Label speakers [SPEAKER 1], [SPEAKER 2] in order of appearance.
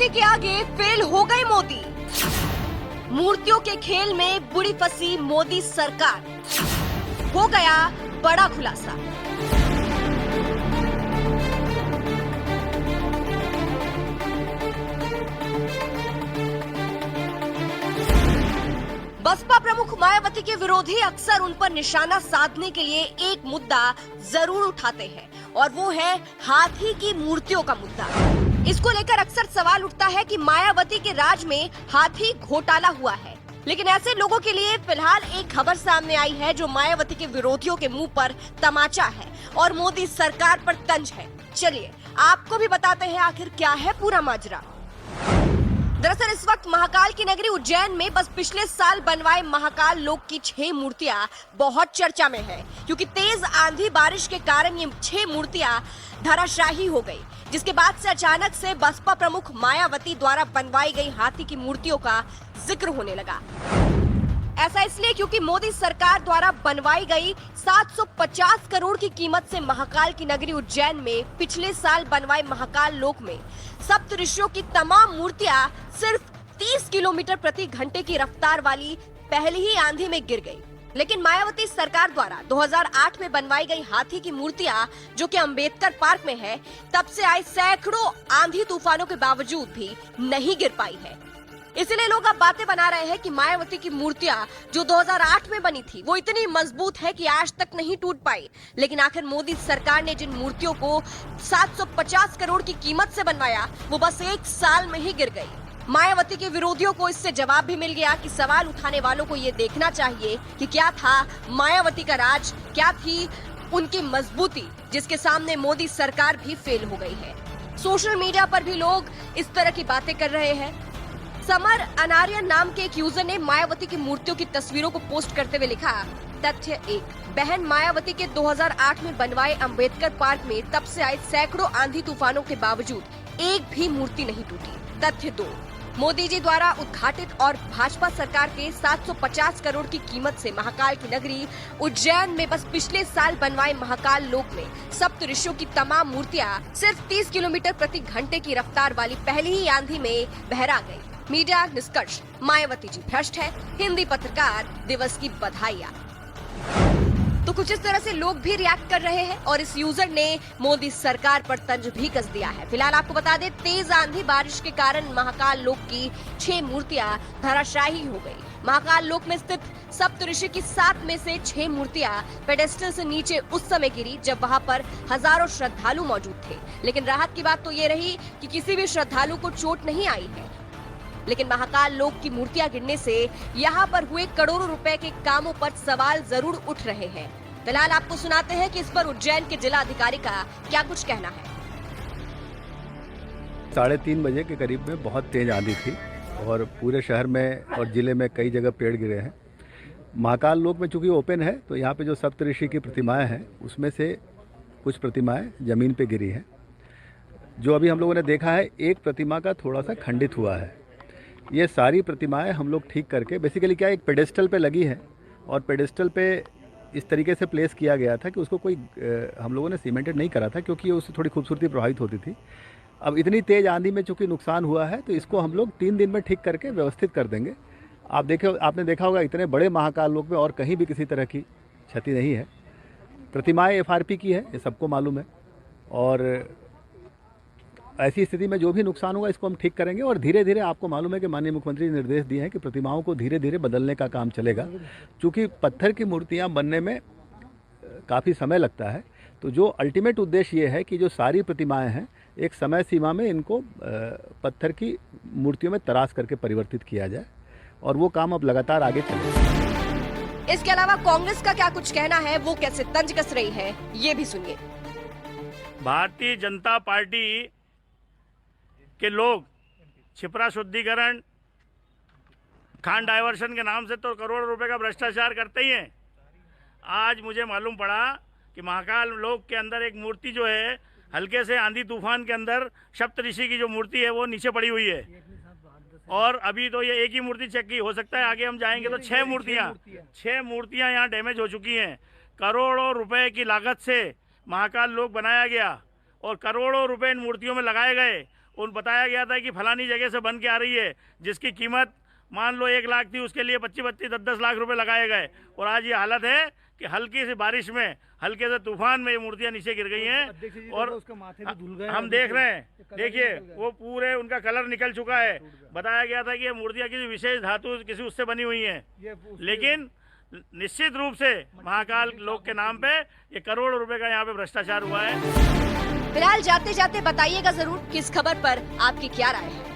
[SPEAKER 1] मायावती के आगे फेल हो गई मोदी। मूर्तियों के खेल में बुरी फंसी मोदी सरकार। हो गया बड़ा खुलासा। बसपा प्रमुख मायावती के विरोधी अक्सर उन पर निशाना साधने के लिए एक मुद्दा जरूर उठाते हैं और वो है हाथी की मूर्तियों का मुद्दा। इसको लेकर अक्सर सवाल उठता है कि मायावती के राज में हाथी घोटाला हुआ है, लेकिन ऐसे लोगों के लिए फिलहाल एक खबर सामने आई है जो मायावती के विरोधियों के मुंह पर तमाचा है और मोदी सरकार पर तंज है। चलिए आपको भी बताते हैं आखिर क्या है पूरा माजरा। दरअसल इस वक्त महाकाल की नगरी उज्जैन में बस पिछले साल बनवाए महाकाल लोक की 6 मूर्तियां बहुत चर्चा में है, क्योंकि तेज आंधी बारिश के कारण ये 6 मूर्तियां धराशायी हो गई, जिसके बाद से अचानक से बसपा प्रमुख मायावती द्वारा बनवाई गई हाथी की मूर्तियों का जिक्र होने लगा। ऐसा इसलिए क्योंकि मोदी सरकार द्वारा बनवाई गई 750 करोड़ की कीमत से महाकाल की नगरी उज्जैन में पिछले साल बनवाए महाकाल लोक में सप्त ऋषियों की तमाम मूर्तियां सिर्फ 30 किलोमीटर प्रति घंटे की रफ्तार वाली पहली ही आंधी में गिर गई। लेकिन मायावती सरकार द्वारा 2008 में बनवाई गई हाथी की मूर्तियां जो कि अंबेडकर पार्क में है, तब से आए सैकड़ों आंधी तूफानों के बावजूद भी नहीं गिर पाई है। इसलिए लोग अब बातें बना रहे हैं कि मायावती की मूर्तियां जो 2008 में बनी थी वो इतनी मजबूत है कि आज तक नहीं टूट पाई। लेकिन आखिर मोदी सरकार ने जिन मूर्तियों को 750 करोड़ की कीमत से बनवाया वो बस 1 साल में ही गिर गई। मायावती के विरोधियों को इससे जवाब भी मिल गया कि सवाल उठाने वालों को ये देखना चाहिए कि क्या था मायावती का राज, क्या थी उनकी मजबूती, जिसके सामने मोदी सरकार भी फेल हो गई है। सोशल मीडिया पर भी लोग इस तरह की बातें कर रहे हैं। समर अनारियन नाम के एक यूजर ने मायावती की मूर्तियों की तस्वीरों को पोस्ट करते हुए लिखा, तथ्य 1, बहन मायावती के 2008 में बनवाए अंबेडकर पार्क में तब से आए सैकड़ों आंधी तूफानों के बावजूद एक भी मूर्ति नहीं टूटी। तथ्य 2, मोदी जी द्वारा उद्घाटित और भाजपा सरकार के 750 करोड़ की कीमत से महाकाल की नगरी उज्जैन में बस पिछले साल बनवाए महाकाल लोक में सप्त ऋषियों की तमाम मूर्तियां सिर्फ 30 किलोमीटर प्रति घंटे की रफ्तार वाली पहली ही आंधी में बहरा गई। मीडिया निष्कर्ष, मायावती जी भ्रष्ट है, हिंदी पत्रकार दिवस की बधाइयां। तो कुछ इस तरह से लोग भी रिएक्ट कर रहे हैं और इस यूजर ने मोदी सरकार पर तंज भी कस दिया है। फिलहाल आपको बता दें, तेज आंधी बारिश के कारण महाकाल लोक की 6 मूर्तियां धराशायी हो गई। महाकाल लोक में स्थित सप्त ऋषि की 7 में से 6 मूर्तियां पेडेस्टल से नीचे उस समय गिरी जब वहां पर हजारों श्रद्धालु मौजूद थे। लेकिन राहत की बात तो ये रही कि किसी भी श्रद्धालु को चोट नहीं आई है। लेकिन महाकाल लोक की मूर्तियां गिरने से यहाँ पर हुए करोड़ों रुपए के कामों पर सवाल जरूर उठ रहे हैं। फिलहाल आपको सुनाते हैं कि इस पर उज्जैन के जिला अधिकारी का क्या कुछ कहना है।
[SPEAKER 2] 3:30 बजे के करीब में बहुत तेज आंधी थी और पूरे शहर में और जिले में कई जगह पेड़ गिरे हैं। महाकाल लोक में चूंकि ओपन है तो यहाँ पे जो सप्त ऋषि की प्रतिमाएं हैं उसमें से कुछ प्रतिमाएं जमीन पे गिरी हैं। जो अभी हम लोगों ने देखा है, एक प्रतिमा का थोड़ा सा खंडित हुआ है। ये सारी प्रतिमाएं हम लोग ठीक करके, बेसिकली क्या, एक पेडेस्टल पे लगी है और पेडेस्टल पे इस तरीके से प्लेस किया गया था कि उसको कोई हम लोगों ने सीमेंटेड नहीं करा था, क्योंकि उससे थोड़ी खूबसूरती प्रभावित होती थी। अब इतनी तेज़ आंधी में चूँकि नुकसान हुआ है तो इसको हम लोग 3 दिन में ठीक करके व्यवस्थित कर देंगे। आपने देखा होगा इतने बड़े महाकाल लोक में और कहीं भी किसी तरह की क्षति नहीं है। प्रतिमाएँ FRP की है, ये सबको मालूम है, और ऐसी स्थिति में जो भी नुकसान होगा इसको हम ठीक करेंगे। और धीरे धीरे, आपको मालूम है कि माननीय मुख्यमंत्री ने निर्देश दिए हैं कि प्रतिमाओं को धीरे धीरे बदलने का काम चलेगा। चूँकि पत्थर की मूर्तियां बनने में काफ़ी समय लगता है, तो जो अल्टीमेट उद्देश्य ये है कि जो सारी प्रतिमाएं हैं एक समय सीमा में इनको पत्थर की मूर्तियों में तराश करके परिवर्तित किया जाए, और वो काम अब लगातार आगे चलेगा।
[SPEAKER 1] इसके अलावा कांग्रेस का क्या कुछ कहना है, वो कैसे तंज कस रही है, ये भी सुनिए।
[SPEAKER 3] भारतीय जनता पार्टी के लोग छिपरा शुद्धिकरण, खान डाइवर्शन के नाम से तो करोड़ों रुपए का भ्रष्टाचार करते ही हैं। आज मुझे मालूम पड़ा कि महाकाल लोक के अंदर एक मूर्ति जो है, हल्के से आंधी तूफान के अंदर सप्त ऋषि की जो मूर्ति है वो नीचे पड़ी हुई है। और अभी तो ये एक ही मूर्ति चेक की, हो सकता है आगे हम जाएंगे तो 6 मूर्तियाँ यहाँ डैमेज हो चुकी हैं। करोड़ों रुपए की लागत से महाकाल लोक बनाया गया और करोड़ों रुपए इन मूर्तियों में लगाए गए, उन बताया गया था कि फलानी जगह से बन के आ रही है, जिसकी कीमत मान लो 1 लाख थी, उसके लिए 25-25, 10-10 लाख रुपए लगाए गए। और आज ये हालत है कि हल्की सी बारिश में, हल्के से तूफान में ये मूर्तियां नीचे गिर गई हैं और
[SPEAKER 4] उसका माथे भी धुल गए।
[SPEAKER 3] हम देख रहे हैं, देखिए वो पूरे उनका कलर निकल चुका है। बताया गया था कि ये मूर्तियां किसी विशेष धातु, किसी उससे बनी हुई हैं, लेकिन निश्चित रूप से महाकाल लोक के नाम पे ये करोड़ों रुपए का यहाँ पे भ्रष्टाचार हुआ है।
[SPEAKER 1] फिलहाल जाते जाते बताइएगा जरूर कि इस खबर पर आपकी क्या राय है।